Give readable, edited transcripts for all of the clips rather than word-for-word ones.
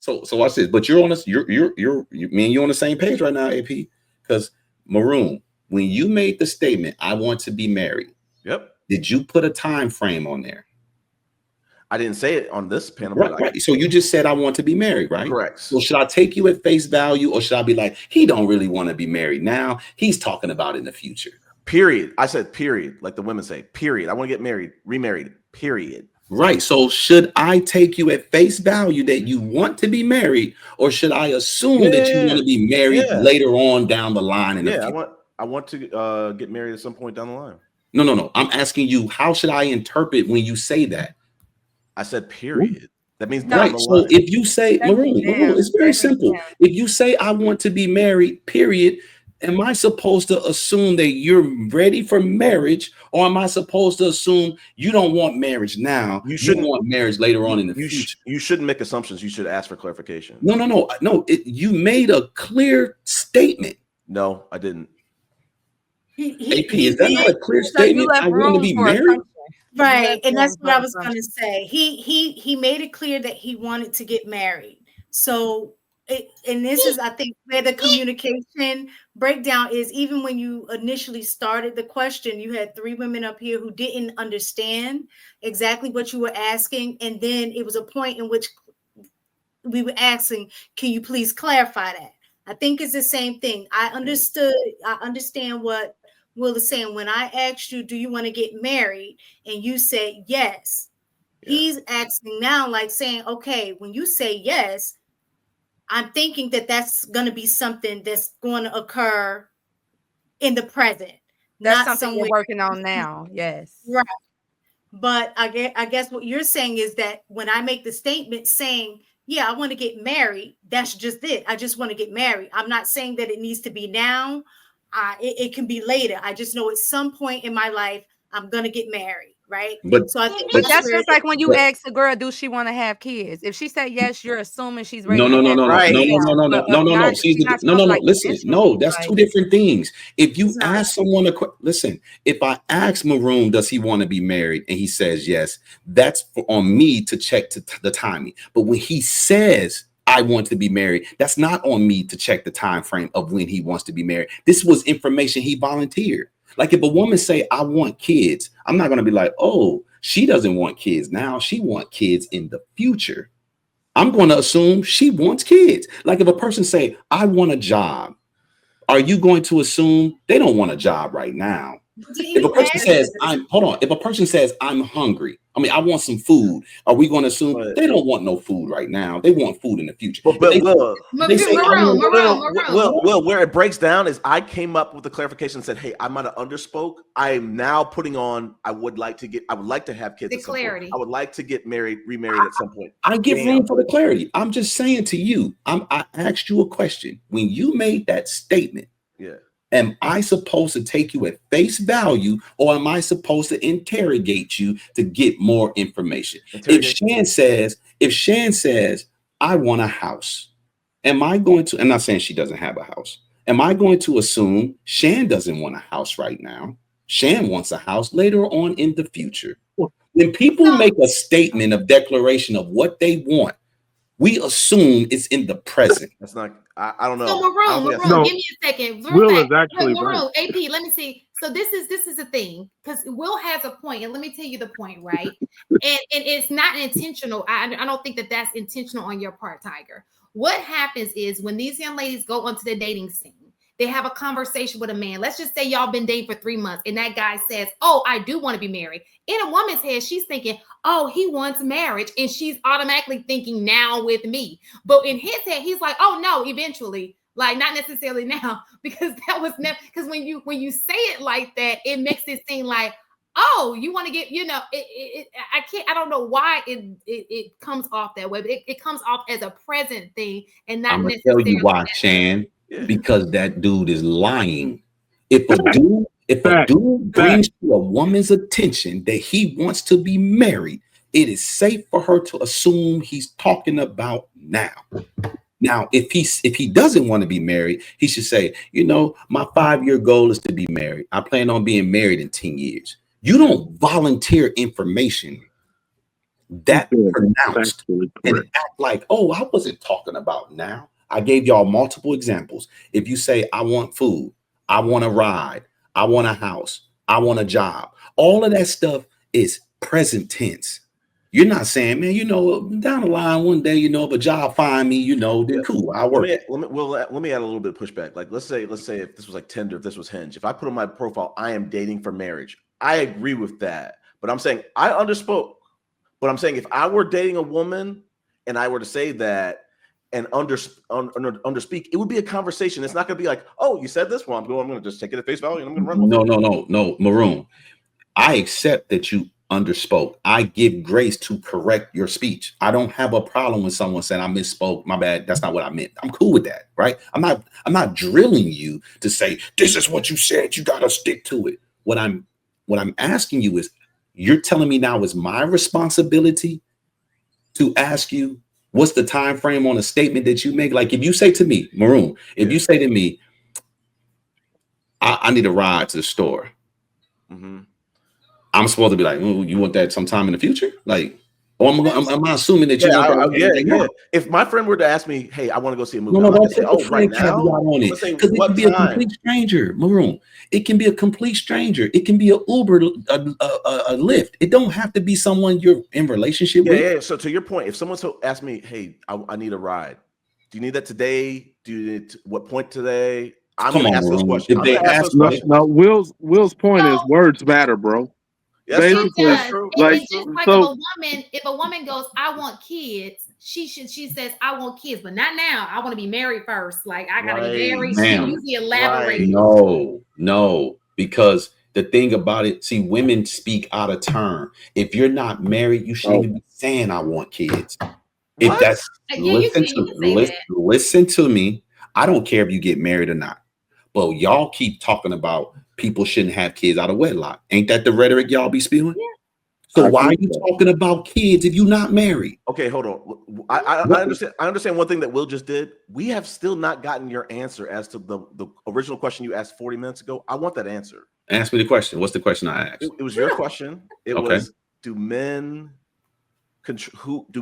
So watch this. But you're on this. Me and you on the same page right now, AP. Because Maroon, when you made the statement, "I want to be married," yep. Did you put a time frame on there? I didn't say it on this panel. Right. So you just said, "I want to be married," right? Correct. So should I take you at face value, or should I be like, he don't really want to be married now? He's talking about in the future. Period. I said period, like the women say. Period. I want to get married, remarried. Period. Right. So should I take you at face value that you want to be married, or should I assume that you want to be married later on down the line? I want to get married at some point down the line. No. I'm asking you, how should I interpret when you say that? I said period. That means right. So if you say Maroon, it's very simple. If you say I want to be married, period, am I supposed to assume that you're ready for marriage, or am I supposed to assume you don't want marriage now? You want marriage later on in the future. You shouldn't make assumptions. You should ask for clarification. No. You made a clear statement. No, I didn't. AP, is that not a clear statement? I want to be married. Right, and that's what I was going to say. He made it clear that he wanted to get married. So, and this is, I think, where the communication breakdown is. Even when you initially started the question, you had 3 women up here who didn't understand exactly what you were asking, and then it was a point in which we were asking, "Can you please clarify that?" I think it's the same thing. I understand what Will is saying. When I asked you, "Do you want to get married?" and you said yes, he's asking now, like saying, "Okay, when you say yes, I'm thinking that that's going to be something that's going to occur in the present." That's not something we're working on now. Yes, right. But I guess what you're saying is that when I make the statement saying, "Yeah, I want to get married," that's just it. I just want to get married. I'm not saying that it needs to be now. It can be later. I just know at some point in my life, I'm going to get married, right? So I think that's just like when you ask a girl, "Do she want to have kids?" If she said yes, you're assuming she's ready. No. Listen, no, that's 2 different things. If you ask someone listen, if I ask Maroon, "Does he want to be married?" and he says yes, that's on me to check the timing. But when he says, "I want to be married," that's not on me to check the time frame of when he wants to be married. This was information he volunteered. Like if a woman say, "I want kids," I'm not going to be like, "Oh, she doesn't want kids now. She wants kids in the future." I'm going to assume she wants kids. Like if a person say, "I want a job," are you going to assume they don't want a job right now? If a person says, if a person says, "I'm hungry," I want some food, are we going to assume they don't want no food right now? They want food in the future. But where it breaks down is I came up with the clarification and said, "Hey, I might have underspoke. I'm now putting on, I would like to have kids. The clarity. I would like to get remarried at some point." I give room for the clarity. I'm just saying to you, I asked you a question. When you made that statement, am I supposed to take you at face value, or am I supposed to interrogate you to get more information? If Shan says, "I want a house," am I going to, I'm not saying she doesn't have a house, am I going to assume Shan doesn't want a house right now? Shan wants a house later on in the future. When people make a statement of declaration of what they want, we assume it's in the present. That's not, I don't know. So Maroon, give me a second. Will is actually Maroon, AP, let me see. So this is a thing, because Will has a point, and let me tell you the point, right? and it's not intentional. I don't think that that's intentional on your part, Tiger. What happens is when these young ladies go onto the dating scene, they have a conversation with a man. Let's just say y'all been dating for 3 months, and that guy says, "Oh, I do want to be married." In a woman's head, she's thinking, "Oh, he wants marriage," and she's automatically thinking now with me. But in his head, he's like, "Oh no, eventually." Like not necessarily now, because that was never, because when you say it like that, it makes it seem like, "Oh, you want to get," I don't know why it comes off that way, but it comes off as a present thing and not necessarily. I'm gonna tell you why, Shan. Because that dude is lying. If a dude brings to a woman's attention that he wants to be married, it is safe for her to assume he's talking about now. Now, if he doesn't want to be married, he should say, "My 5-year goal is to be married. I plan on being married in 10 years. You don't volunteer information that pronounced and act like, oh, I wasn't talking about now. I gave y'all multiple examples. If you say, I want food, I want a ride, I want a house, I want a job, all of that stuff is present tense. You're not saying, man, down the line one day, if a job find me, then cool, I work. Let me add a little bit of pushback. Like, let's say if this was like Tinder, if this was Hinge, if I put on my profile, I am dating for marriage. I agree with that. But I'm saying I underspoke. But I'm saying if I were dating a woman and I were to say that and underspeak, it would be a conversation. It's not going to be like, oh, you said this? Well, I'm going to just take it at face value and I'm going to run with it. No, Maroon. I accept that you underspoke. I give grace to correct your speech. I don't have a problem with someone saying I misspoke. My bad. That's not what I meant. I'm cool with that, right? I'm not drilling you to say this is what you said. You got to stick to it. What I'm asking you is, you're telling me now it's my responsibility to ask you what's the time frame on a statement that you make. Like if you say to me, Maroon, if you say to me, I need a ride to the store. Mm-hmm. I'm supposed to be like, you want that sometime in the future? Like, or am I assuming that you want that? If my friend were to ask me, hey, I want to go see a movie. Don't say, right now. Because it can be a complete stranger, Maroon. It can be a complete stranger. It can be an Uber, a Lyft. It don't have to be someone you're in relationship with. Yeah. So to your point, if someone asked me, hey, I need a ride. Do you need that today? Do you need what point today? I'm going to ask those questions. If they ask no, Will's point is words matter, bro. Yes, basically, it's just like if a woman goes, I want kids, she says, I want kids, but not now. I want to be married first. Like I gotta be married. She usually elaborates. No, because the thing about it, see, women speak out of turn. If you're not married, you shouldn't even be saying I want kids. If that's listen to me. I don't care if you get married or not. But y'all keep talking about people shouldn't have kids out of wedlock. Ain't that the rhetoric y'all be spewing? Yeah. So why are you talking about kids if you're not married? Okay, hold on. I understand one thing that Will just did. We have still not gotten your answer as to the original question you asked 40 minutes ago. I want that answer. Ask me the question. What's the question I asked? It was your question. It was, do men control? I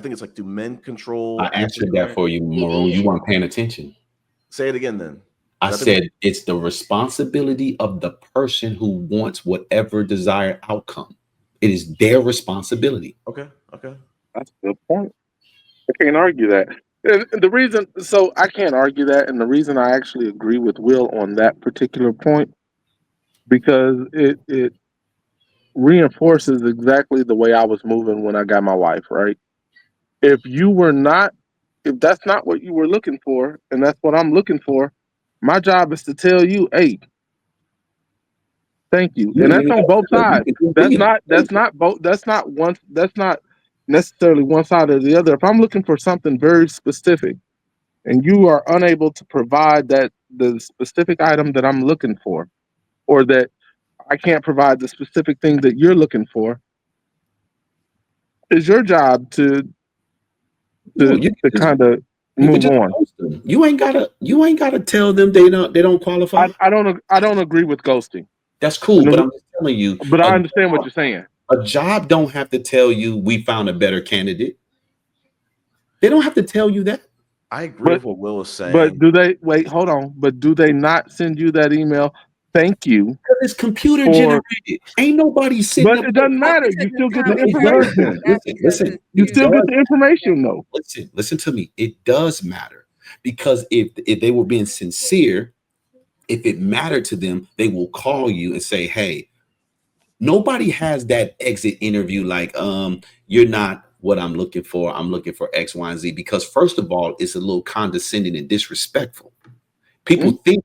think it's like, do men control? I answered that for you, Maroon. You weren't paying attention. Say it again then. I said it's the responsibility of the person who wants whatever desired outcome. It is their responsibility. Okay. That's a good point. I can't argue that. And the reason, so I can't argue that, and the reason I actually agree with Will on that particular point, because it reinforces exactly the way I was moving when I got my wife, right? If that's not what you were looking for, and that's what I'm looking for, my job is to tell you, hey, thank you. And that's on both sides. That's not necessarily one side or the other. If I'm looking for something very specific and you are unable to provide the specific item that I'm looking for, or that I can't provide the specific thing that you're looking for, it's your job to kind of move on. You ain't gotta tell them they don't qualify. I don't agree with ghosting. That's cool, but I'm just telling you. But I understand what you're saying. A job don't have to tell you we found a better candidate. They don't have to tell you that. I agree with what Will is saying. But hold on. But do they not send you that email? Thank you. Because it's computer generated. Ain't nobody sitting. But it doesn't matter. You still get the information. Listen. You still get the information, though. Listen to me. It does matter, because if they were being sincere, if it mattered to them, they will call you and say, "Hey, nobody has that exit interview like, you're not what I'm looking for. I'm looking for X, Y, and Z." Because first of all, it's a little condescending and disrespectful. People think